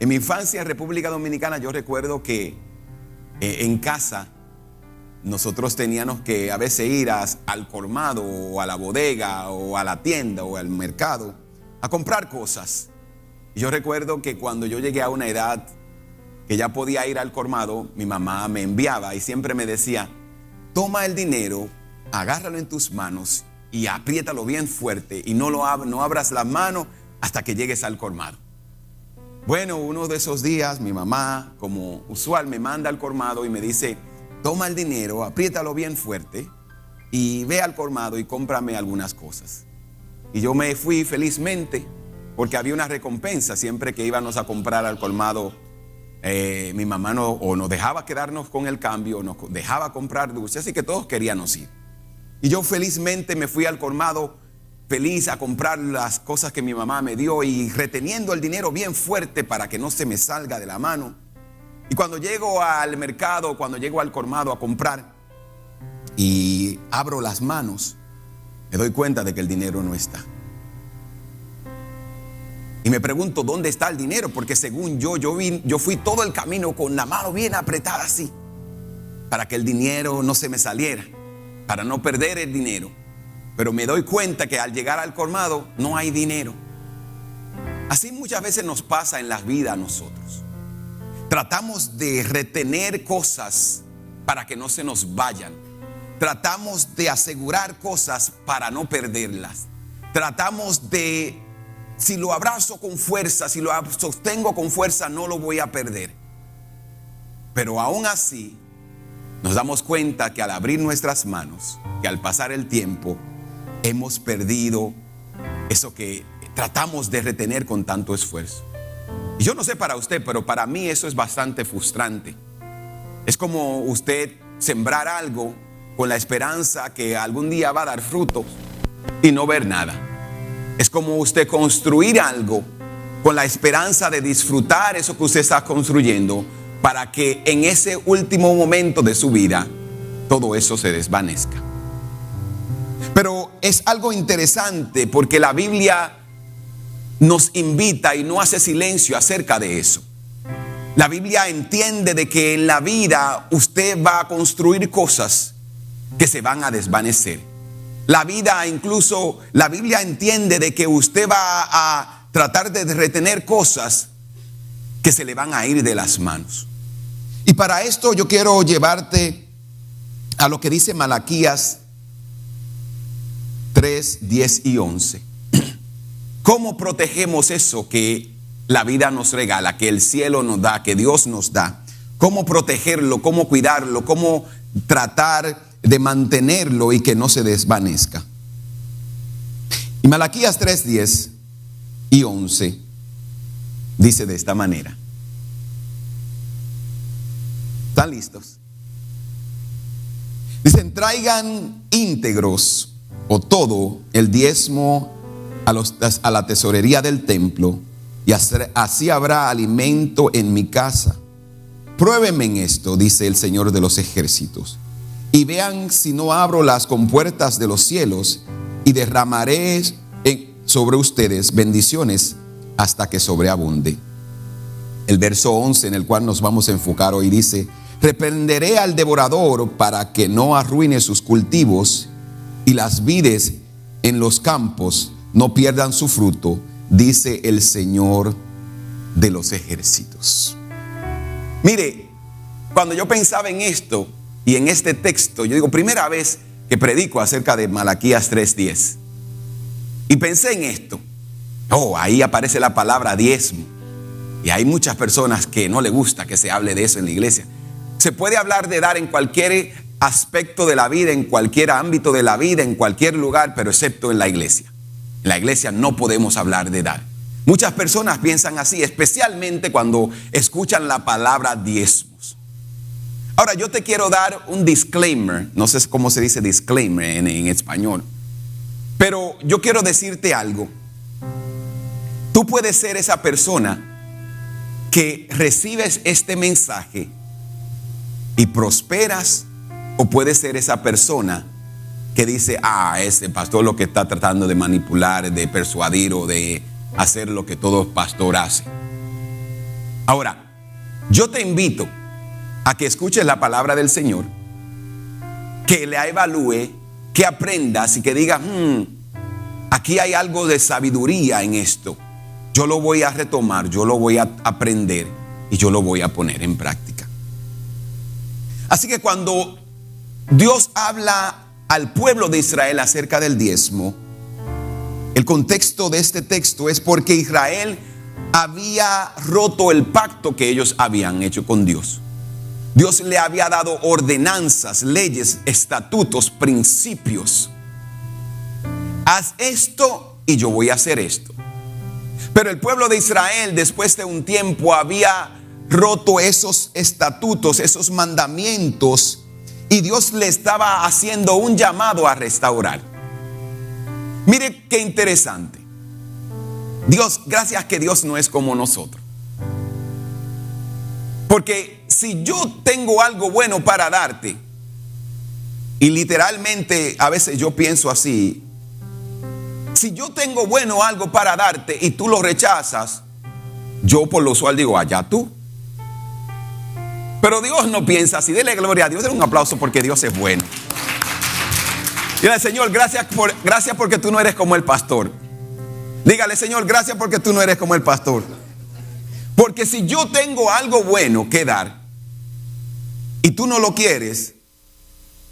En mi infancia en República Dominicana yo recuerdo que en casa nosotros teníamos que a veces ir al colmado o a la bodega o a la tienda o al mercado a comprar cosas. Y yo recuerdo que cuando yo llegué a una edad que ya podía ir al colmado, mi mamá me enviaba y siempre me decía: toma el dinero, agárralo en tus manos y apriétalo bien fuerte y no abras las manos hasta que llegues al colmado. Bueno, uno de esos días mi mamá, como usual, me manda al colmado y me dice: toma el dinero, apriétalo bien fuerte y ve al colmado y cómprame algunas cosas. Y yo me fui felizmente porque había una recompensa siempre que íbamos a comprar al colmado. Mi mamá nos dejaba quedarnos con el cambio, nos dejaba comprar dulces, así que todos queríamos ir. Y yo felizmente me fui al colmado, feliz a comprar las cosas que mi mamá me dio y reteniendo el dinero bien fuerte para que no se me salga de la mano. Y cuando llego al mercado, cuando llego al colmado a comprar y abro las manos, me doy cuenta de que el dinero no está. Y me pregunto dónde está el dinero, porque según yo fui todo el camino con la mano bien apretada así, para que el dinero no se me saliera, para no perder el dinero. Pero me doy cuenta que al llegar al colmado no hay dinero. Así muchas veces nos pasa en la vida a nosotros. Tratamos de retener cosas para que no se nos vayan. Tratamos de asegurar cosas para no perderlas. Tratamos de, si lo abrazo con fuerza, si lo sostengo con fuerza, no lo voy a perder. Pero aún así, nos damos cuenta que al abrir nuestras manos, que al pasar el tiempo, hemos perdido eso que tratamos de retener con tanto esfuerzo. Y yo no sé para usted, pero para mí eso es bastante frustrante. Es como usted sembrar algo con la esperanza que algún día va a dar frutos y no ver nada. Es como usted construir algo con la esperanza de disfrutar eso que usted está construyendo, para que en ese último momento de su vida todo eso se desvanezca. Pero es algo interesante porque la Biblia nos invita y no hace silencio acerca de eso. La Biblia entiende de que en la vida usted va a construir cosas que se van a desvanecer. La Biblia entiende de que usted va a tratar de retener cosas que se le van a ir de las manos. Y para esto yo quiero llevarte a lo que dice Malaquías 3, 10 y 11. ¿Cómo protegemos eso que la vida nos regala, que el cielo nos da, que Dios nos da? ¿Cómo protegerlo? ¿Cómo cuidarlo? ¿Cómo tratar de mantenerlo y que no se desvanezca? Y Malaquías 3, 10 y 11 dice de esta manera. ¿Están listos? Dicen: traigan íntegros o todo el diezmo a la tesorería del templo, y así habrá alimento en mi casa. Pruébenme en esto, dice el Señor de los ejércitos, y vean si no abro las compuertas de los cielos y derramaré sobre ustedes bendiciones hasta que sobreabunde. El verso 11 en el cual nos vamos a enfocar hoy dice: reprenderé al devorador para que no arruine sus cultivos, y las vides en los campos no pierdan su fruto, dice el Señor de los ejércitos. Mire, cuando yo pensaba en esto y en este texto, yo digo, primera vez que predico acerca de Malaquías 3:10, y pensé en esto. Ahí aparece la palabra diezmo, y hay muchas personas que no les gusta que se hable de eso en la iglesia. Se puede hablar de dar en cualquier aspecto de la vida, en cualquier ámbito de la vida, en cualquier lugar, pero excepto en la iglesia. En la iglesia no podemos hablar de dar. Muchas personas piensan así, especialmente cuando escuchan la palabra diezmos. Ahora, yo te quiero dar un disclaimer. No sé cómo se dice disclaimer en español, pero yo quiero decirte algo. Tú puedes ser esa persona que recibes este mensaje y prosperas, o puedes ser esa persona que dice: ese pastor lo que está tratando de manipular, de persuadir o de hacer lo que todo pastor hace. Ahora, yo te invito a que escuches la palabra del Señor, que la evalúe, que aprendas y que digas, aquí hay algo de sabiduría en esto. Yo lo voy a retomar, yo lo voy a aprender y yo lo voy a poner en práctica. Así que cuando Dios habla al pueblo de Israel acerca del diezmo, el contexto de este texto es porque Israel había roto el pacto que ellos habían hecho con Dios. Dios le había dado ordenanzas, leyes, estatutos, principios. Haz esto y yo voy a hacer esto. Pero el pueblo de Israel, después de un tiempo, había roto esos estatutos, esos mandamientos, y Dios le estaba haciendo un llamado a restaurar. Mire qué interesante. Dios, gracias que Dios no es como nosotros. Porque si yo tengo algo bueno para darte, y literalmente a veces yo pienso así, si yo tengo bueno algo para darte y tú lo rechazas, yo por lo usual digo, allá tú. Pero Dios no piensa así. Dele gloria a Dios, denle un aplauso porque Dios es bueno. Dígale, Señor, gracias porque tú no eres como el pastor. Dígale, Señor, gracias porque tú no eres como el pastor. Porque si yo tengo algo bueno que dar y tú no lo quieres,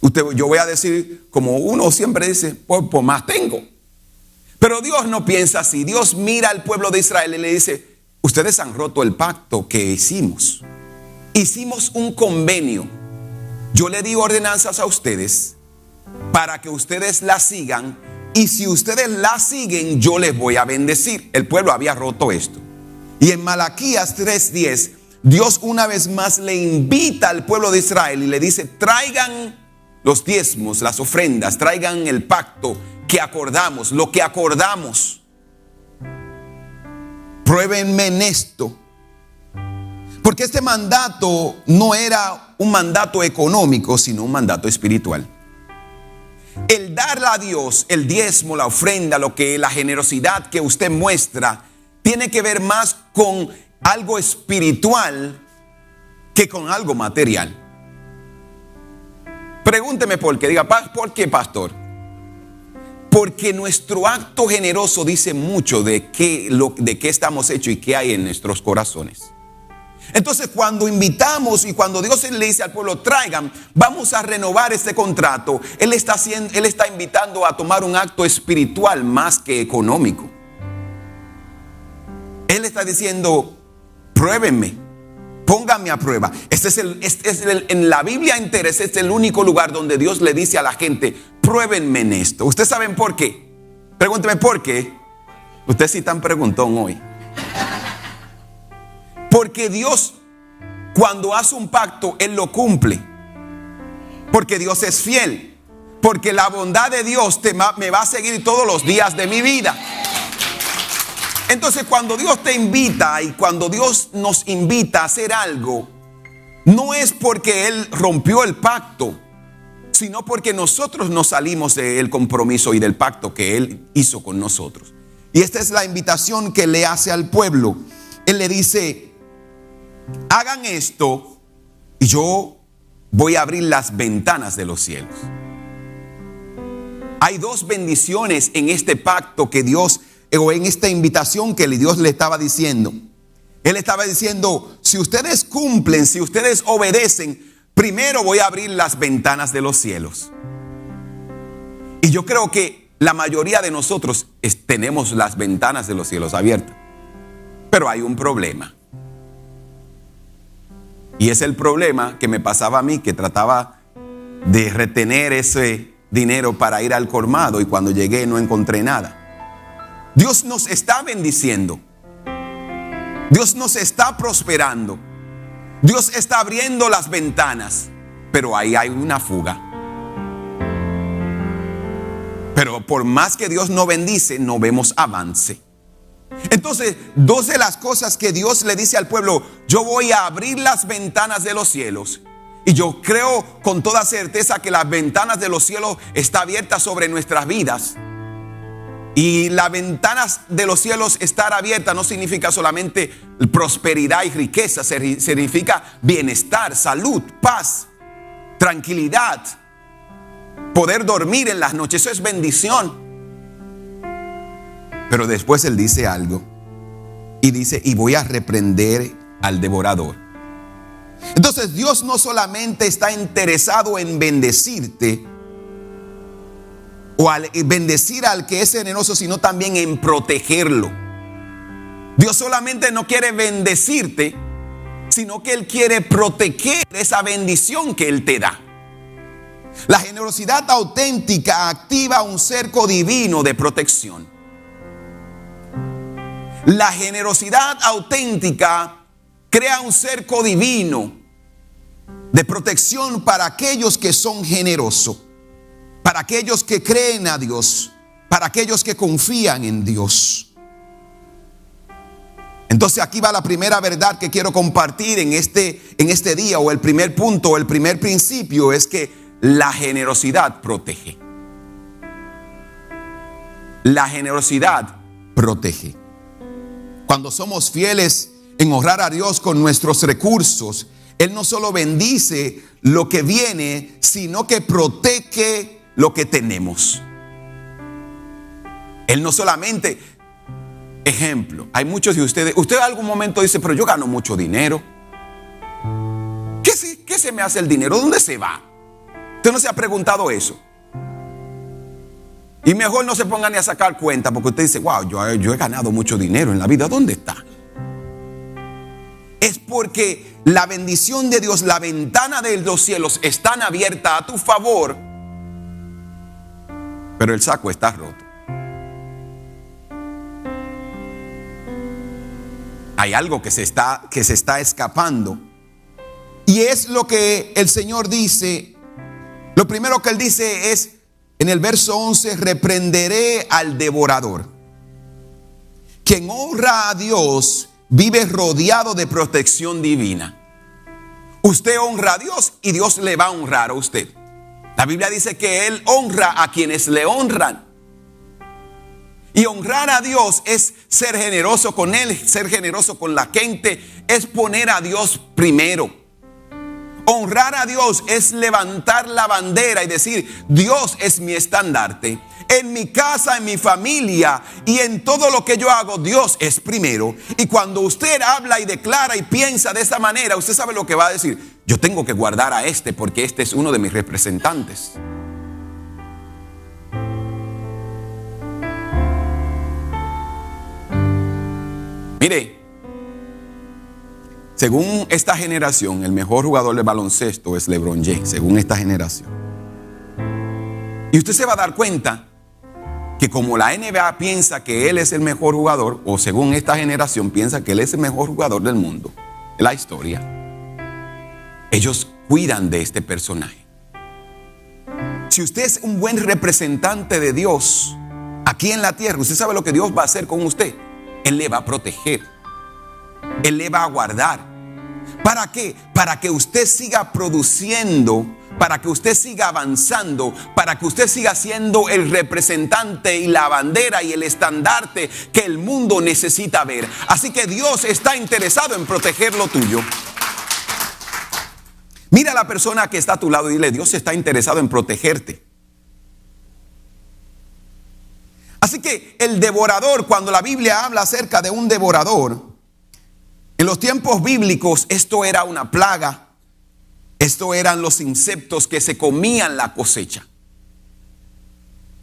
yo voy a decir, como uno siempre dice, pues más tengo. Pero Dios no piensa así. Dios mira al pueblo de Israel y le dice, ustedes han roto el pacto que hicimos. Hicimos un convenio. Yo le di ordenanzas a ustedes para que ustedes las sigan. Y si ustedes las siguen, yo les voy a bendecir. El pueblo había roto esto. Y en Malaquías 3:10, Dios una vez más le invita al pueblo de Israel y le dice, traigan los diezmos, las ofrendas, traigan el pacto que acordamos, lo que acordamos. Pruébenme en esto. Porque este mandato no era un mandato económico, sino un mandato espiritual. El darle a Dios el diezmo, la ofrenda, la generosidad que usted muestra, tiene que ver más con algo espiritual que con algo material. Pregúnteme por qué. Diga, ¿por qué, pastor? Porque nuestro acto generoso dice mucho de qué estamos hechos y qué hay en nuestros corazones. Entonces, cuando invitamos y cuando Dios le dice al pueblo, traigan, vamos a renovar este contrato, Él está invitando a tomar un acto espiritual más que económico. Él está diciendo, pruébenme, pónganme a prueba. En la Biblia entera, este es el único lugar donde Dios le dice a la gente, pruébenme en esto. ¿Ustedes saben por qué? Pregúnteme por qué. Usted sí tan preguntón hoy. Porque Dios, cuando hace un pacto, Él lo cumple. Porque Dios es fiel. Porque la bondad de Dios me va a seguir todos los días de mi vida. Entonces, cuando Dios te invita y cuando Dios nos invita a hacer algo, no es porque Él rompió el pacto, sino porque nosotros nos salimos del compromiso y del pacto que Él hizo con nosotros. Y esta es la invitación que le hace al pueblo. Él le dice, hagan esto y yo voy a abrir las ventanas de los cielos. Hay dos bendiciones en este pacto que Dios, o en esta invitación que Dios le estaba diciendo. Él estaba diciendo, si ustedes cumplen, si ustedes obedecen, primero voy a abrir las ventanas de los cielos. Y yo creo que la mayoría de nosotros tenemos las ventanas de los cielos abiertas. Pero hay un problema. Y es el problema que me pasaba a mí, que trataba de retener ese dinero para ir al colmado y cuando llegué no encontré nada. Dios nos está bendiciendo. Dios nos está prosperando. Dios está abriendo las ventanas. Pero ahí hay una fuga. Pero por más que Dios nos bendice, no vemos avance. Entonces, dos de las cosas que Dios le dice al pueblo, yo voy a abrir las ventanas de los cielos. Y yo creo con toda certeza que las ventanas de los cielos están abiertas sobre nuestras vidas. Y las ventanas de los cielos estar abiertas no significa solamente prosperidad y riqueza, significa bienestar, salud, paz, tranquilidad, poder dormir en las noches. Eso es bendición. Pero después él dice algo y dice: y voy a reprender al devorador. Entonces Dios no solamente está interesado en bendecirte o al bendecir al que es generoso, sino también en protegerlo. Dios solamente no quiere bendecirte, sino que Él quiere proteger esa bendición que Él te da. La generosidad auténtica activa un cerco divino de protección. La generosidad auténtica crea un cerco divino de protección para aquellos que son generosos, para aquellos que creen a Dios, para aquellos que confían en Dios. Entonces aquí va la primera verdad que quiero compartir en este día, o el primer punto, o el primer principio, es que la generosidad protege. La generosidad protege. Cuando somos fieles en honrar a Dios con nuestros recursos, Él no solo bendice lo que viene, sino que protege lo que tenemos. Él no solamente, ejemplo, hay muchos de ustedes, usted en algún momento dice: pero yo gano mucho dinero. ¿Qué se me hace el dinero? ¿Dónde se va? Usted no se ha preguntado eso. Y mejor no se ponga ni a sacar cuenta, porque usted dice: wow, yo he ganado mucho dinero en la vida. ¿Dónde está? Es porque la bendición de Dios, la ventana de los cielos están abiertas a tu favor, pero el saco está roto. Hay algo que se está escapando. Y es lo que el Señor dice. Lo primero que Él dice es, en el verso 11: reprenderé al devorador. Quien honra a Dios vive rodeado de protección divina. Usted honra a Dios y Dios le va a honrar a usted. La Biblia dice que Él honra a quienes le honran. Y honrar a Dios es ser generoso con Él, ser generoso con la gente, es poner a Dios primero. Honrar a Dios es levantar la bandera y decir: Dios es mi estandarte. En mi casa, en mi familia y en todo lo que yo hago, Dios es primero. Y cuando usted habla y declara y piensa de esa manera, usted sabe lo que va a decir: yo tengo que guardar a este porque este es uno de mis representantes. Mire, según esta generación, el mejor jugador de baloncesto es LeBron James, según esta generación. Y usted se va a dar cuenta que como la NBA piensa que él es el mejor jugador, o según esta generación piensa que él es el mejor jugador del mundo, de la historia, ellos cuidan de este personaje. Si usted es un buen representante de Dios aquí en la tierra, usted sabe lo que Dios va a hacer con usted. Él le va a proteger. Él le va a guardar. ¿Para qué? Para que usted siga produciendo, para que usted siga avanzando, para que usted siga siendo el representante y la bandera y el estandarte que el mundo necesita ver. Así que Dios está interesado en proteger lo tuyo. Mira a la persona que está a tu lado y dile: Dios está interesado en protegerte. Así que el devorador, cuando la Biblia habla acerca de un devorador, en los tiempos bíblicos esto era una plaga. Esto eran los insectos que se comían la cosecha.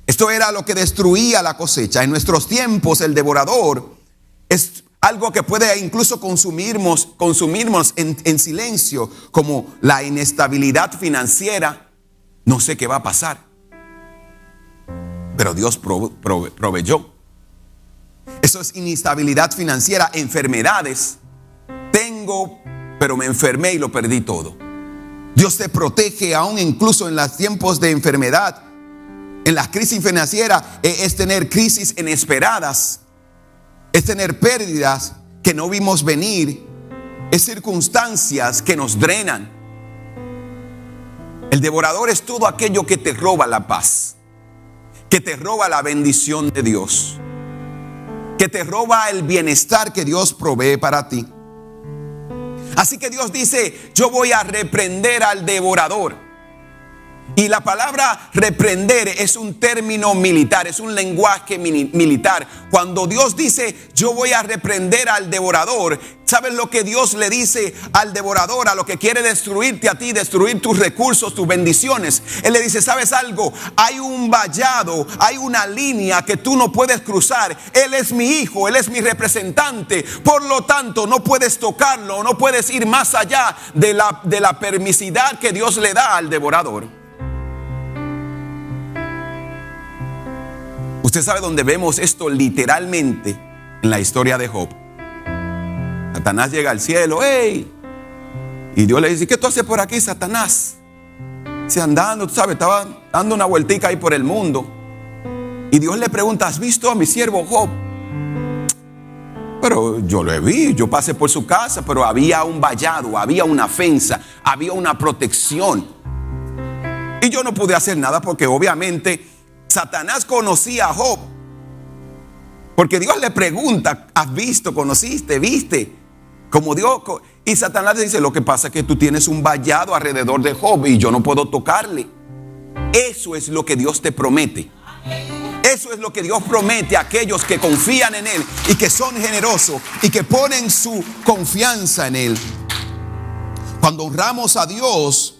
Esto era lo que destruía la cosecha. En nuestros tiempos el devorador es algo que puede incluso consumirnos en silencio, como la inestabilidad financiera. No sé qué va a pasar, pero Dios proveyó. Eso es inestabilidad financiera, enfermedades. Tengo, pero me enfermé y lo perdí todo. Dios te protege aún incluso en los tiempos de enfermedad. En las crisis financieras es tener crisis inesperadas. Es tener pérdidas que no vimos venir. Es circunstancias que nos drenan. El devorador es todo aquello que te roba la paz, que te roba la bendición de Dios, que te roba el bienestar que Dios provee para ti. Así que Dios dice: yo voy a reprender al devorador. Y la palabra reprender es un término militar, es un lenguaje militar. Cuando Dios dice: yo voy a reprender al devorador, ¿sabes lo que Dios le dice al devorador, a lo que quiere destruirte a ti, destruir tus recursos, tus bendiciones? Él le dice: ¿sabes algo? Hay un vallado, hay una línea que tú no puedes cruzar. Él es mi hijo, él es mi representante. Por lo tanto, no puedes tocarlo, no puedes ir más allá de la permisidad que Dios le da al devorador. Usted sabe dónde vemos esto literalmente en la historia de Job. Satanás llega al cielo, ¡hey! Y Dios le dice: ¿qué tú haces por aquí, Satanás? Se andando, tú sabes, estaba dando una vueltica ahí por el mundo. Y Dios le pregunta: ¿has visto a mi siervo Job? Pero yo lo vi, yo pasé por su casa, pero había un vallado, había una fensa, había una protección. Y yo no pude hacer nada porque obviamente Satanás conocía a Job. Porque Dios le pregunta: ¿has visto, conociste, viste? Como Dios. Y Satanás le dice: lo que pasa es que tú tienes un vallado alrededor de Job y yo no puedo tocarle. Eso es lo que Dios te promete. Eso es lo que Dios promete a aquellos que confían en Él y que son generosos y que ponen su confianza en Él. Cuando honramos a Dios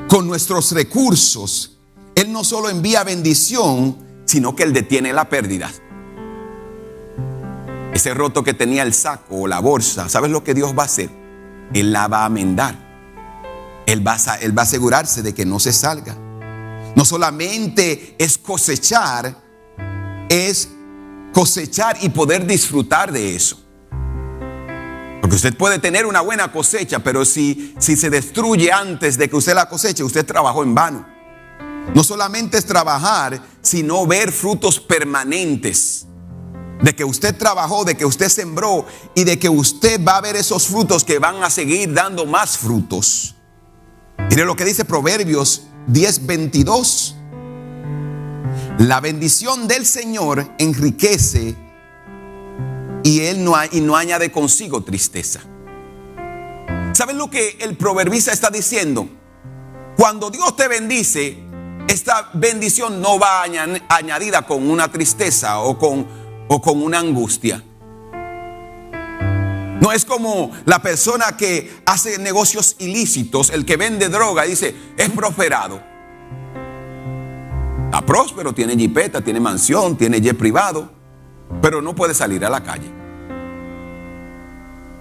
con nuestros recursos, Él no solo envía bendición, sino que Él detiene la pérdida. Ese roto que tenía el saco o la bolsa, ¿sabes lo que Dios va a hacer? Él la va a amendar. Él va a asegurarse de que no se salga. No solamente es cosechar y poder disfrutar de eso. Porque usted puede tener una buena cosecha, pero si se destruye antes de que usted la coseche, usted trabajó en vano. No solamente es trabajar, sino ver frutos permanentes. De que usted trabajó, de que usted sembró y de que usted va a ver esos frutos que van a seguir dando más frutos. Mire lo que dice Proverbios 10:22. La bendición del Señor enriquece y no añade consigo tristeza. ¿Saben lo que el proverbista está diciendo? Cuando Dios te bendice, esta bendición no va añadida con una tristeza o con una angustia. No es como la persona que hace negocios ilícitos, el que vende droga, dice: es prosperado. Está próspero, tiene jipeta, tiene mansión, tiene jet privado, pero no puede salir a la calle.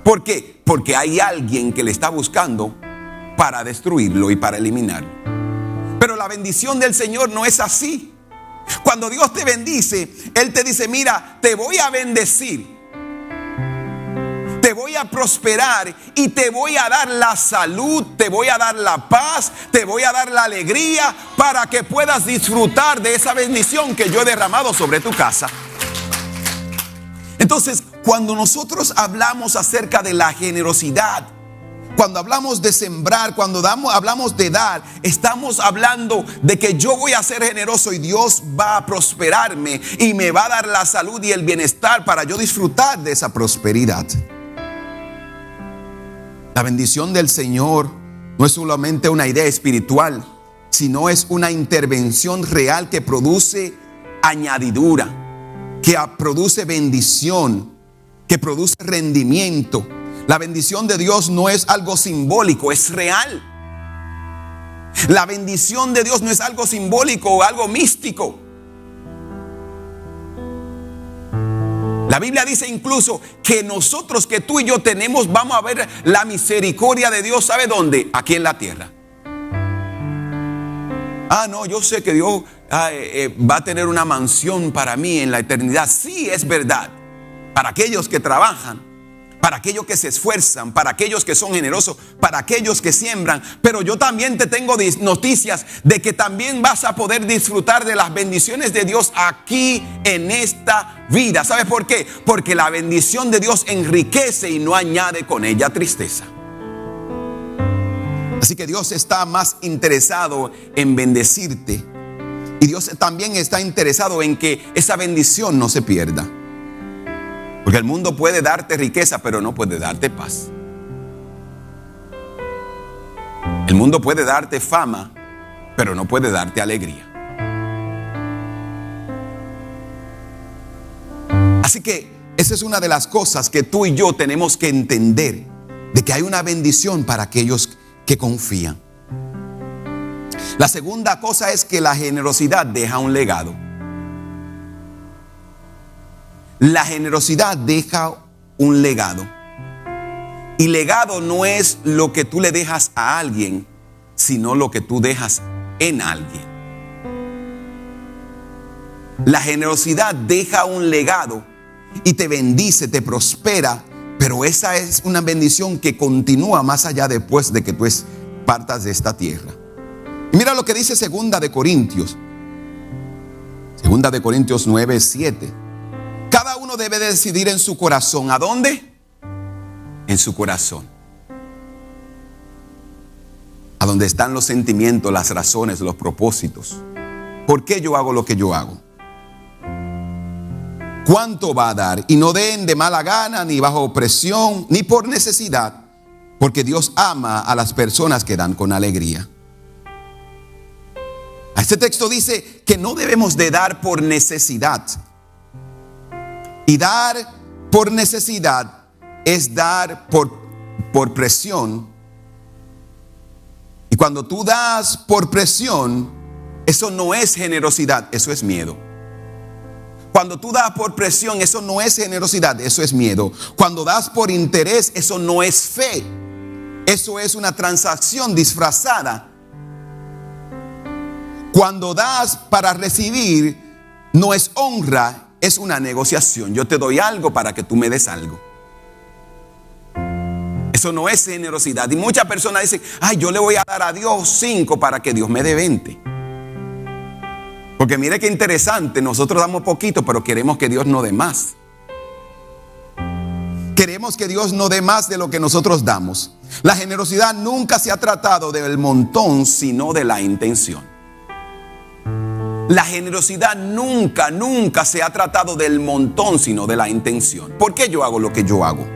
¿Por qué? Porque hay alguien que le está buscando para destruirlo y para eliminarlo. Pero la bendición del Señor no es así. Cuando Dios te bendice, Él te dice: mira, te voy a bendecir, te voy a prosperar y te voy a dar la salud, te voy a dar la paz, te voy a dar la alegría para que puedas disfrutar de esa bendición que yo he derramado sobre tu casa. Entonces, cuando nosotros hablamos acerca de la generosidad, cuando hablamos de sembrar, cuando hablamos de dar, estamos hablando de que yo voy a ser generoso y Dios va a prosperarme y me va a dar la salud y el bienestar para yo disfrutar de esa prosperidad. La bendición del Señor no es solamente una idea espiritual, sino es una intervención real que produce añadidura, que produce bendición, que produce rendimiento. La bendición de Dios no es algo simbólico, es real. La bendición de Dios no es algo simbólico o algo místico. La Biblia dice incluso que nosotros, que tú y yo tenemos, vamos a ver la misericordia de Dios. ¿Sabe dónde? Aquí en la tierra. No, yo sé que Dios va a tener una mansión para mí en la eternidad. Sí, es verdad. Para aquellos que trabajan, para aquellos que se esfuerzan, para aquellos que son generosos, para aquellos que siembran. Pero yo también te tengo noticias de que también vas a poder disfrutar de las bendiciones de Dios aquí en esta vida. ¿Sabes por qué? Porque la bendición de Dios enriquece y no añade con ella tristeza. Así que Dios está más interesado en bendecirte Y Dios también está interesado en que esa bendición no se pierda. Porque el mundo puede darte riqueza, pero no puede darte paz. El mundo puede darte fama, pero no puede darte alegría. Así que esa es una de las cosas que tú y yo tenemos que entender, de que hay una bendición para aquellos que confían. La segunda cosa es que la generosidad deja un legado. La generosidad deja un legado. Y legado no es lo que tú le dejas a alguien, sino lo que tú dejas en alguien. La generosidad deja un legado y te bendice, te prospera, pero esa es una bendición que continúa más allá después de que tú partas de esta tierra. Y mira lo que dice Segunda de Corintios 9:7. Cada uno debe decidir en su corazón. ¿A dónde? En su corazón. A donde están los sentimientos, las razones, los propósitos. ¿Por qué yo hago lo que yo hago? ¿Cuánto va a dar? Y no den de mala gana, ni bajo presión, ni por necesidad, porque Dios ama a las personas que dan con alegría. Este texto dice que no debemos de dar por necesidad. Y dar por necesidad es dar por presión. Y cuando tú das por presión, eso no es generosidad, eso es miedo. Cuando tú das por presión, eso no es generosidad, eso es miedo. Cuando das por interés, eso no es fe. Eso es una transacción disfrazada. Cuando das para recibir, no es honra, es una negociación. Yo te doy algo para que tú me des algo. Eso no es generosidad. Y muchas personas dicen, ay, yo le voy a dar a Dios 5 para que Dios me dé 20. Porque mire qué interesante, nosotros damos poquito, pero queremos que Dios nos dé más. Queremos que Dios nos dé más de lo que nosotros damos. La generosidad nunca se ha tratado del montón, sino de la intención. La generosidad nunca se ha tratado del montón, sino de la intención. ¿Por qué yo hago lo que yo hago?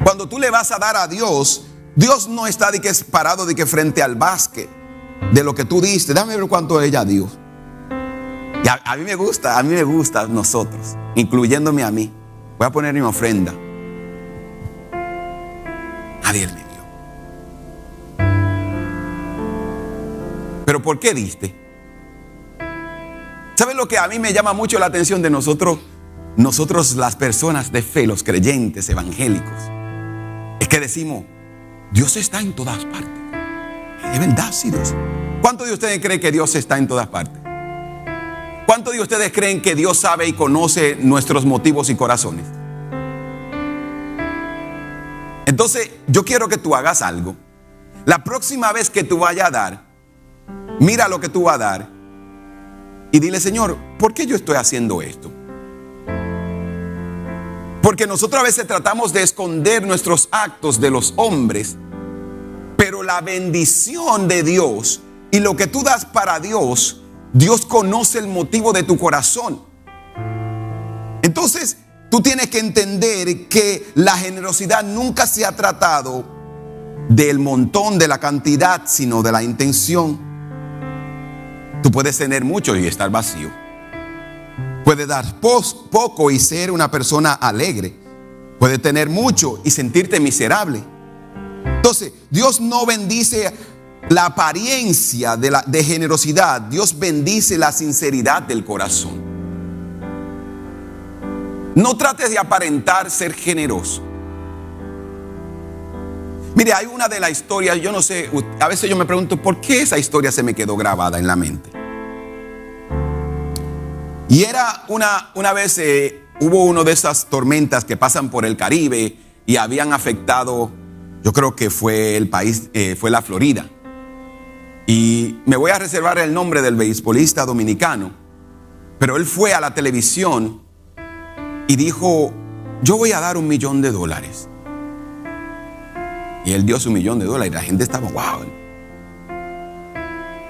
Cuando tú le vas a dar a Dios, Dios no está de que es parado de que frente al básquet de lo que tú diste. Déjame ver cuánto ella dio. Y a mí me gusta nosotros, incluyéndome a mí. Voy a poner mi ofrenda. Nadie me dio. ¿Pero por qué diste? ¿Sabes lo que a mí me llama mucho la atención de nosotros las personas de fe, los creyentes evangélicos? Es que decimos, Dios está en todas partes. De verdad, sí, Dios. ¿Cuántos de ustedes creen que Dios está en todas partes? ¿Cuántos de ustedes creen que Dios sabe y conoce nuestros motivos y corazones? Entonces, yo quiero que tú hagas algo. La próxima vez que tú vayas a dar, mira lo que tú vas a dar y dile, Señor, ¿por qué yo estoy haciendo esto? Porque nosotros a veces tratamos de esconder nuestros actos de los hombres, pero la bendición de Dios y lo que tú das para Dios, Dios conoce el motivo de tu corazón. Entonces, tú tienes que entender que la generosidad nunca se ha tratado del montón, de la cantidad, sino de la intención. Tú puedes tener mucho y estar vacío. Puedes dar poco y ser una persona alegre. Puedes tener mucho y sentirte miserable. Entonces, Dios no bendice la apariencia de generosidad. Dios bendice la sinceridad del corazón. No trates de aparentar ser generoso. Mire, hay una de las historias, yo no sé, a veces yo me pregunto por qué esa historia se me quedó grabada en la mente. Y era una vez hubo una de esas tormentas que pasan por el Caribe y habían afectado, yo creo que fue el país, fue la Florida. Y me voy a reservar el nombre del beisbolista dominicano, pero él fue a la televisión y dijo, yo voy a dar $1 millón. Y él dio su $1 millón y la gente estaba, wow.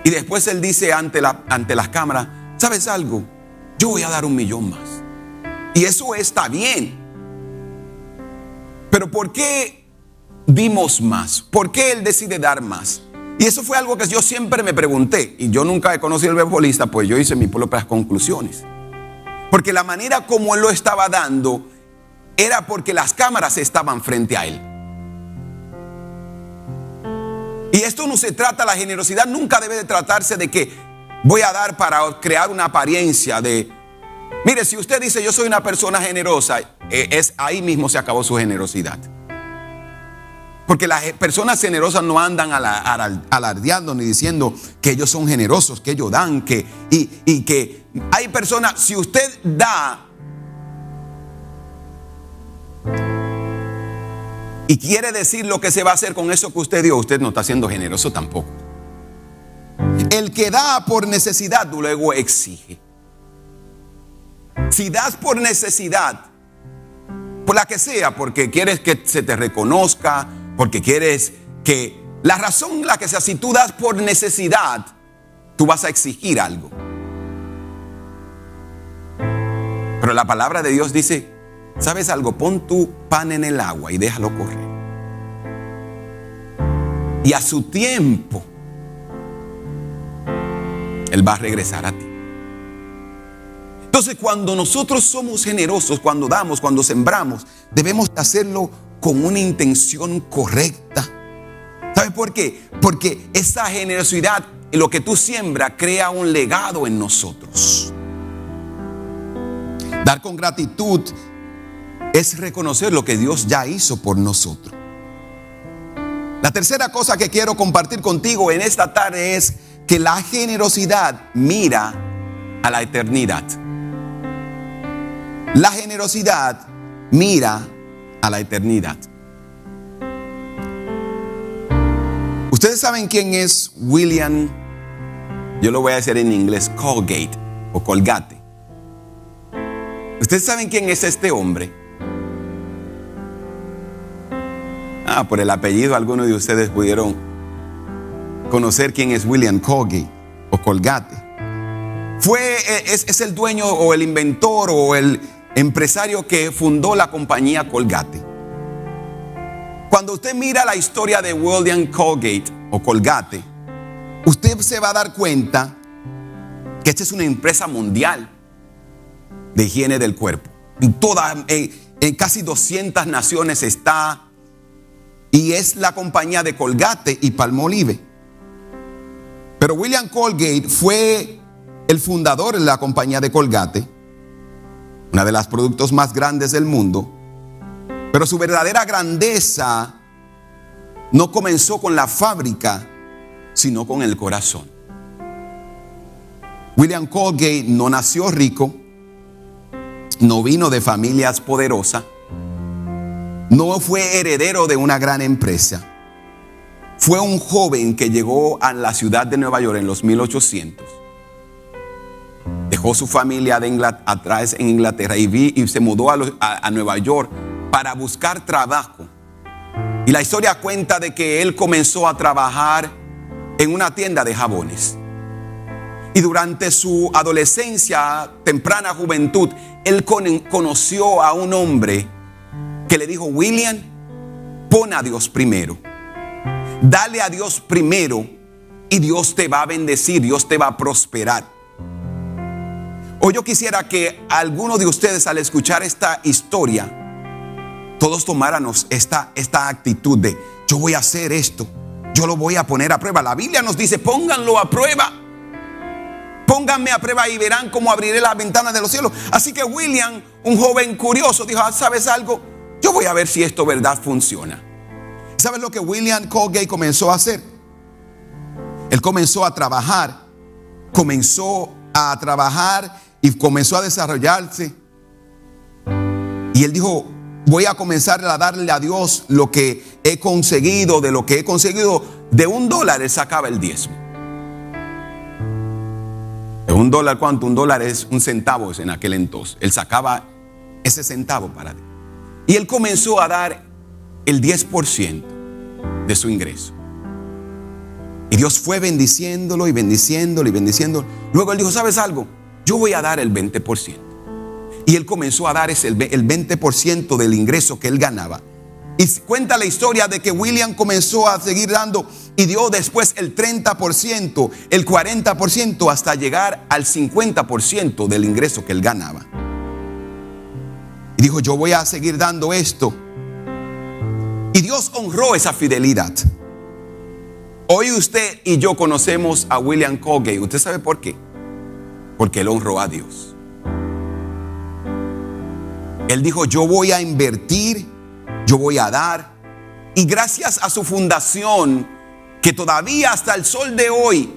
Y después él dice ante las cámaras, ¿sabes algo? Yo voy a dar 1 millón más. Y eso está bien. Pero ¿por qué dimos más? ¿Por qué él decide dar más? Y eso fue algo que yo siempre me pregunté. Y yo nunca he conocido al beisbolista, pues yo hice mis propias conclusiones. Porque la manera como él lo estaba dando era porque las cámaras estaban frente a él. Y esto no se trata, la generosidad nunca debe de tratarse de que voy a dar para crear una apariencia de... Mire, si usted dice yo soy una persona generosa, ahí mismo se acabó su generosidad. Porque las personas generosas no andan alardeando ni diciendo que ellos son generosos, que ellos dan, y que hay personas, si usted da y quiere decir lo que se va a hacer con eso que usted dio, usted no está siendo generoso tampoco. El que da por necesidad luego exige. Si das por necesidad, por la que sea, porque quieres que se te reconozca, porque quieres que... La razón la que sea, si tú das por necesidad, tú vas a exigir algo. Pero la palabra de Dios dice, ¿sabes algo? Pon tu pan en el agua y déjalo correr. Y a su tiempo, Él va a regresar a ti. Entonces, cuando nosotros somos generosos, cuando damos, cuando sembramos, debemos hacerlo con una intención correcta. ¿Sabes por qué? Porque esa generosidad, lo que tú siembras, crea un legado en nosotros. Dar con gratitud es reconocer lo que Dios ya hizo por nosotros. La tercera cosa que quiero compartir contigo en esta tarde es que la generosidad mira a la eternidad. La generosidad mira a la eternidad. Ustedes saben quién es William, yo lo voy a decir en inglés, Colgate o Colgate. Ustedes saben quién es este hombre. Por el apellido algunos de ustedes pudieron conocer quién es William Colgate o Colgate. Es el dueño o el inventor o el empresario que fundó la compañía Colgate. Cuando usted mira la historia de William Colgate o Colgate, usted se va a dar cuenta que esta es una empresa mundial de higiene del cuerpo. En casi 200 naciones está, y es la compañía de Colgate y Palmolive. Pero William Colgate fue el fundador de la compañía de Colgate, una de los productos más grandes del mundo. Pero su verdadera grandeza no comenzó con la fábrica, sino con el corazón. William Colgate no nació rico, no vino de familias poderosas, no fue heredero de una gran empresa. Fue un joven que llegó a la ciudad de Nueva York en los 1800. Dejó su familia atrás en Inglaterra y se mudó a Nueva York para buscar trabajo. Y la historia cuenta de que él comenzó a trabajar en una tienda de jabones. Y durante su adolescencia, temprana juventud, él conoció a un hombre que le dijo: William, pon a Dios primero. Dale a Dios primero y Dios te va a bendecir, Dios te va a prosperar. Hoy yo quisiera que alguno de ustedes, al escuchar esta historia, todos tomáramos esta actitud de: yo voy a hacer esto, yo lo voy a poner a prueba. La Biblia nos dice: pónganlo a prueba. Pónganme a prueba y verán cómo abriré las ventanas de los cielos. Así que William, un joven curioso, dijo: ¿sabes algo? Yo voy a ver si esto verdad funciona. ¿Sabes lo que William Colgate comenzó a hacer? Él comenzó a trabajar y comenzó a desarrollarse. Y él dijo: voy a comenzar a darle a Dios lo que he conseguido. De lo que he conseguido, de $1 él sacaba el diezmo. ¿De $1 cuánto? $1 es 1 centavo en aquel entonces. Él sacaba ese centavo para Dios. Y él comenzó a dar el 10% de su ingreso. Y Dios fue bendiciéndolo y bendiciéndolo y bendiciéndolo. Luego él dijo, ¿sabes algo? Yo voy a dar el 20%. Y él comenzó a dar el 20% del ingreso que él ganaba. Y cuenta la historia de que William comenzó a seguir dando y dio después el 30%, el 40%, hasta llegar al 50% del ingreso que él ganaba. Y dijo, yo voy a seguir dando esto. Y Dios honró esa fidelidad. Hoy usted y yo conocemos a William Colgate. ¿Usted sabe por qué? Porque él honró a Dios. Él dijo, yo voy a invertir, yo voy a dar. Y gracias a su fundación, que todavía hasta el sol de hoy,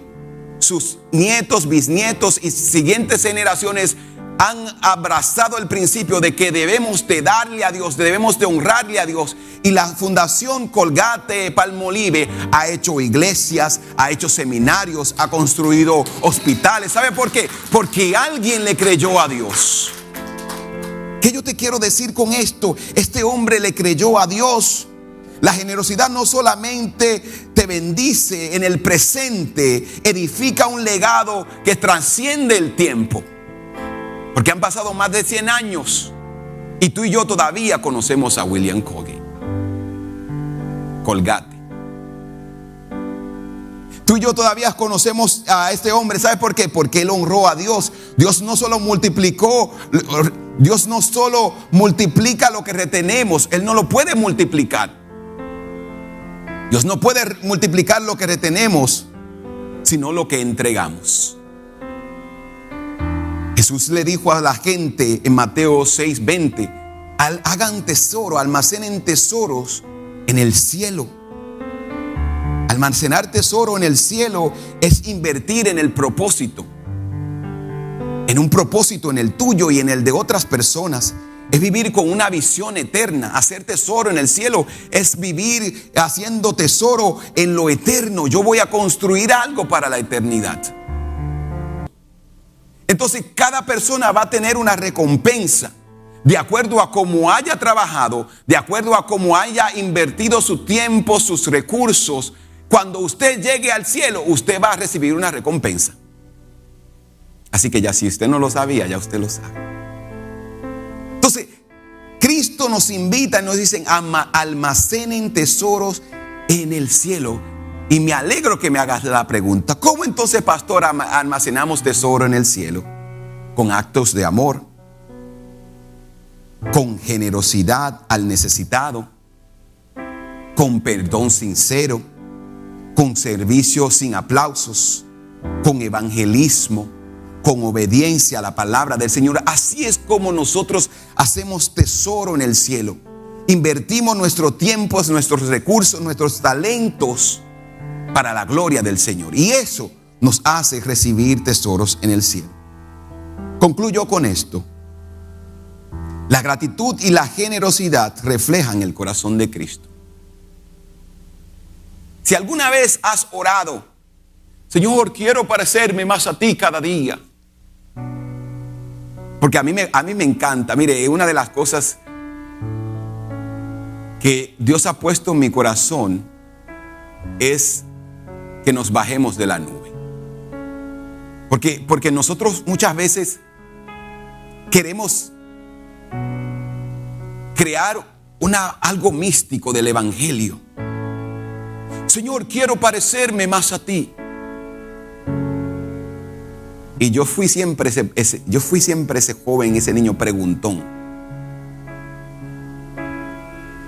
sus nietos, bisnietos y siguientes generaciones han abrazado el principio de que debemos de darle a Dios, debemos de honrarle a Dios. Y la Fundación Colgate-Palmolive ha hecho iglesias, ha hecho seminarios, ha construido hospitales. ¿Sabe por qué? Porque alguien le creyó a Dios. ¿Qué yo te quiero decir con esto? Este hombre le creyó a Dios. La generosidad no solamente te bendice en el presente, edifica un legado que trasciende el tiempo. Porque han pasado más de 100 años y tú y yo todavía conocemos a William Colgate. Tú y yo todavía conocemos a este hombre. ¿Sabe por qué? Porque él honró a Dios. Dios no solo multiplica lo que retenemos, Él no lo puede multiplicar. Dios no puede multiplicar lo que retenemos, sino lo que entregamos. Jesús le dijo a la gente en Mateo 6:20, hagan tesoro, almacenen tesoros en el cielo. Almacenar tesoro en el cielo es invertir en el propósito, en un propósito, en el tuyo y en el de otras personas. Es vivir con una visión eterna. Hacer tesoro en el cielo es vivir haciendo tesoro en lo eterno. Yo voy a construir algo para la eternidad. Entonces cada persona va a tener una recompensa de acuerdo a cómo haya trabajado, de acuerdo a cómo haya invertido su tiempo, sus recursos. Cuando usted llegue al cielo, usted va a recibir una recompensa. Así que ya si usted no lo sabía, ya usted lo sabe. Entonces, Cristo nos invita y nos dicen, almacenen tesoros en el cielo. Y me alegro que me hagas la pregunta, ¿cómo entonces, pastor, almacenamos tesoro en el cielo? Con actos de amor, con generosidad al necesitado, con perdón sincero, con servicio sin aplausos, con evangelismo, con obediencia a la palabra del Señor. Así es como nosotros hacemos tesoro en el cielo. Invertimos nuestro tiempo, nuestros recursos, nuestros talentos para la gloria del Señor. Y eso nos hace recibir tesoros en el cielo. Concluyo con esto. La gratitud y la generosidad reflejan el corazón de Cristo. Si alguna vez has orado, Señor, quiero parecerme más a ti cada día. Porque a mí me encanta. Mire, una de las cosas que Dios ha puesto en mi corazón es que nos bajemos de la nube. Porque nosotros muchas veces queremos crear algo místico del evangelio. Señor, quiero parecerme más a ti. Y yo fui siempre ese joven, ese niño preguntón,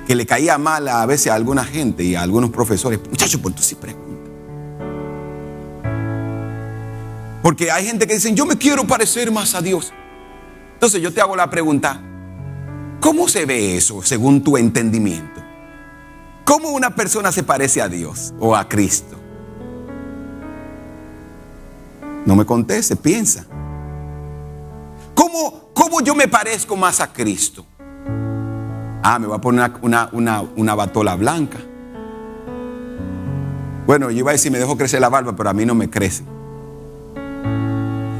que le caía mal a veces a alguna gente y a algunos profesores. Muchachos, pues tú sí preguntas. Porque hay gente que dice, yo me quiero parecer más a Dios. Entonces yo te hago la pregunta, ¿cómo se ve eso según tu entendimiento? ¿Cómo una persona se parece a Dios o a Cristo? No me conteste, piensa. ¿Cómo yo me parezco más a Cristo? Me voy a poner una batola blanca. Bueno, yo iba a decir, me dejo crecer la barba, pero a mí no me crece.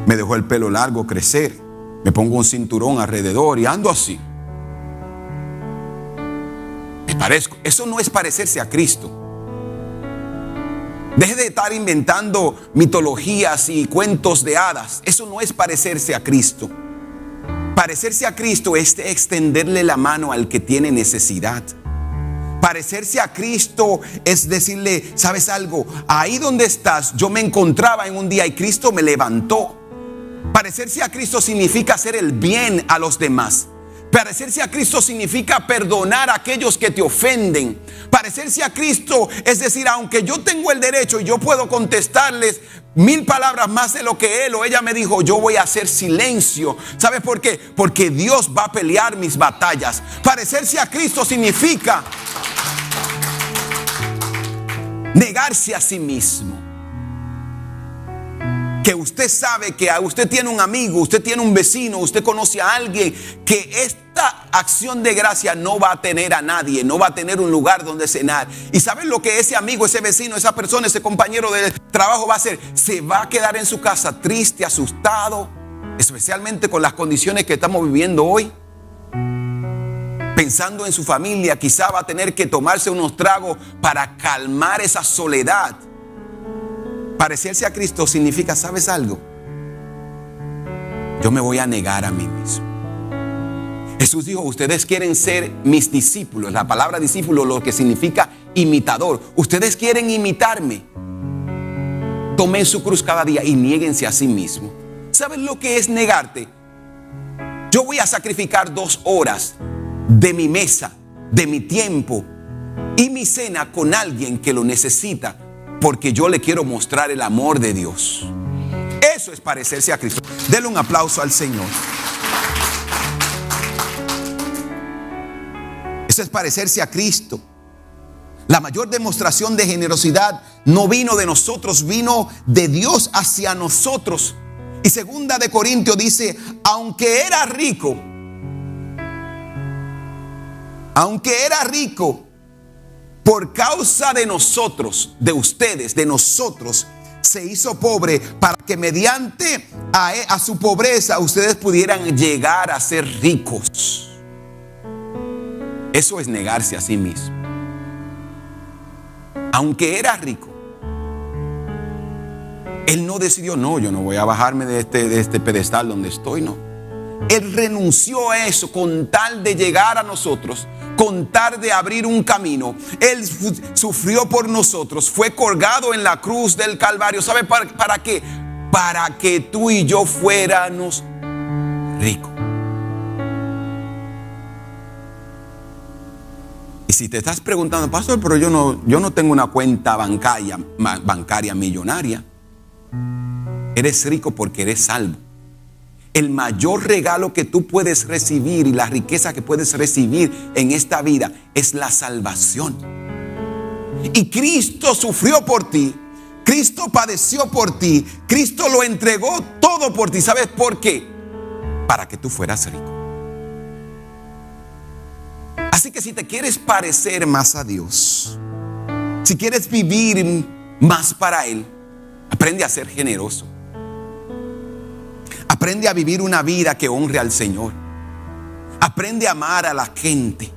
Me dejó el pelo largo crecer. Me pongo un cinturón alrededor y ando así. Me parezco. Eso no es parecerse a Cristo. Deje de estar inventando mitologías y cuentos de hadas. Eso no es parecerse a Cristo. Parecerse a Cristo es extenderle la mano al que tiene necesidad. Parecerse a Cristo es decirle, ¿sabes algo? Ahí donde estás, yo me encontraba en un día y Cristo me levantó. Parecerse a Cristo significa hacer el bien a los demás. Parecerse a Cristo significa perdonar a aquellos que te ofenden. Parecerse a Cristo es decir, aunque yo tengo el derecho y yo puedo contestarles 1000 palabras más de lo que él o ella me dijo, yo voy a hacer silencio. ¿Sabes por qué? Porque Dios va a pelear mis batallas. Parecerse a Cristo significa negarse a sí mismo. Que usted sabe que usted tiene un amigo, usted tiene un vecino, usted conoce a alguien que esta acción de gracia no va a tener a nadie, no va a tener un lugar donde cenar. Y ¿saben lo que ese amigo, ese vecino, esa persona, ese compañero de trabajo va a hacer? Se va a quedar en su casa triste, asustado, especialmente con las condiciones que estamos viviendo hoy. Pensando en su familia, quizá va a tener que tomarse unos tragos para calmar esa soledad. Parecerse a Cristo significa, ¿sabes algo? Yo me voy a negar a mí mismo. Jesús dijo, ustedes quieren ser mis discípulos. La palabra discípulo lo que significa imitador. Ustedes quieren imitarme. Tomen su cruz cada día y niéguense a sí mismo. ¿Sabes lo que es negarte? Yo voy a sacrificar 2 horas de mi mesa, de mi tiempo y mi cena con alguien que lo necesita, porque yo le quiero mostrar el amor de Dios. Eso es parecerse a Cristo. Denle un aplauso al Señor. Eso es parecerse a Cristo. La mayor demostración de generosidad no vino de nosotros, vino de Dios hacia nosotros. Y 2 de Corintios dice, aunque era rico, por causa de nosotros, de ustedes, de nosotros, se hizo pobre para que mediante a su pobreza ustedes pudieran llegar a ser ricos. Eso es negarse a sí mismo. Aunque era rico, él no decidió, no, yo no voy a bajarme de este pedestal donde estoy, no. Él renunció a eso con tal de llegar a nosotros, con tal de abrir un camino. Él sufrió por nosotros, fue colgado en la cruz del Calvario. ¿Sabe para qué? Para que tú y yo fuéramos ricos. Y si te estás preguntando, pastor, pero yo no tengo una cuenta bancaria millonaria. Eres rico porque eres salvo. El mayor regalo que tú puedes recibir y la riqueza que puedes recibir en esta vida es la salvación. Y Cristo sufrió por ti. Cristo padeció por ti. Cristo lo entregó todo por ti. ¿Sabes por qué? Para que tú fueras rico. Así que si te quieres parecer más a Dios, si quieres vivir más para Él, aprende a ser generoso. Aprende a vivir una vida que honre al Señor. Aprende a amar a la gente.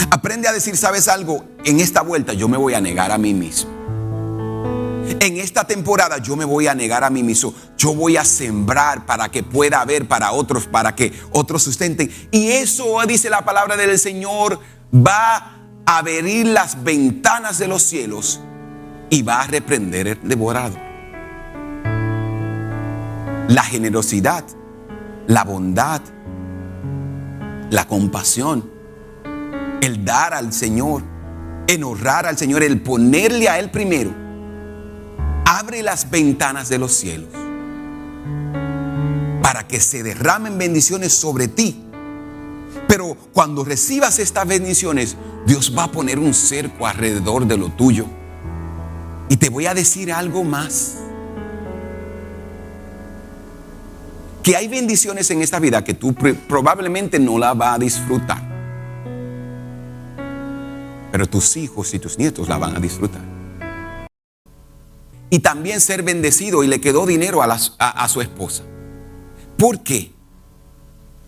Aprende a decir, ¿sabes algo? En esta vuelta yo me voy a negar a mí mismo. En esta temporada yo me voy a negar a mí mismo. Yo voy a sembrar para que pueda haber para otros, para que otros sustenten. Y eso, dice la palabra del Señor, va a abrir las ventanas de los cielos y va a reprender el devorador. La generosidad, la bondad, la compasión, el dar al Señor, el honrar al Señor, el ponerle a Él primero, abre las ventanas de los cielos para que se derramen bendiciones sobre ti. Pero cuando recibas estas bendiciones, Dios va a poner un cerco alrededor de lo tuyo. Y te voy a decir algo más. Que hay bendiciones en esta vida que tú probablemente no la vas a disfrutar. Pero tus hijos y tus nietos la van a disfrutar. Y también ser bendecido y le quedó dinero a su esposa. ¿Por qué?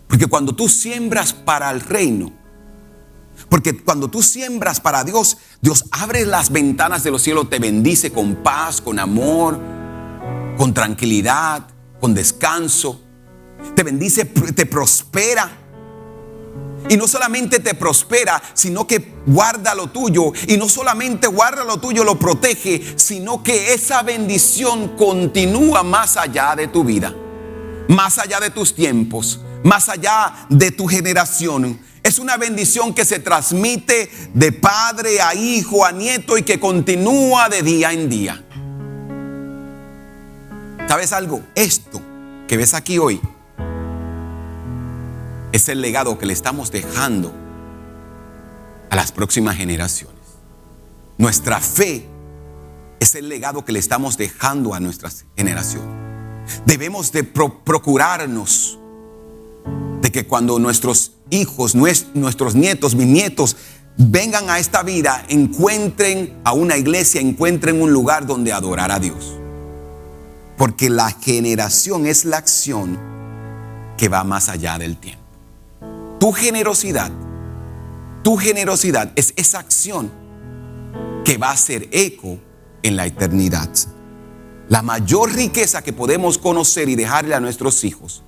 Porque cuando tú siembras para el reino, Porque cuando tú siembras para Dios, Dios abre las ventanas de los cielos, te bendice con paz, con amor, con tranquilidad, con descanso. Te bendice, te prospera. Y no solamente te prospera, sino que guarda lo tuyo. Y no solamente guarda lo tuyo, lo protege, sino que esa bendición continúa más allá de tu vida, más allá de tus tiempos, más allá de tu generación. Es una bendición que se transmite de padre a hijo, a nieto, y que continúa de día en día. ¿Sabes algo? Esto que ves aquí hoy es el legado que le estamos dejando a las próximas generaciones. Nuestra fe es el legado que le estamos dejando a nuestras generaciones. Debemos de procurarnos de que cuando nuestros hijos, nuestros nietos, bisnietos vengan a esta vida, encuentren a una iglesia, encuentren un lugar donde adorar a Dios. Porque la generación es la acción que va más allá del tiempo. Tu generosidad es esa acción que va a hacer eco en la eternidad. La mayor riqueza que podemos conocer y dejarle a nuestros hijos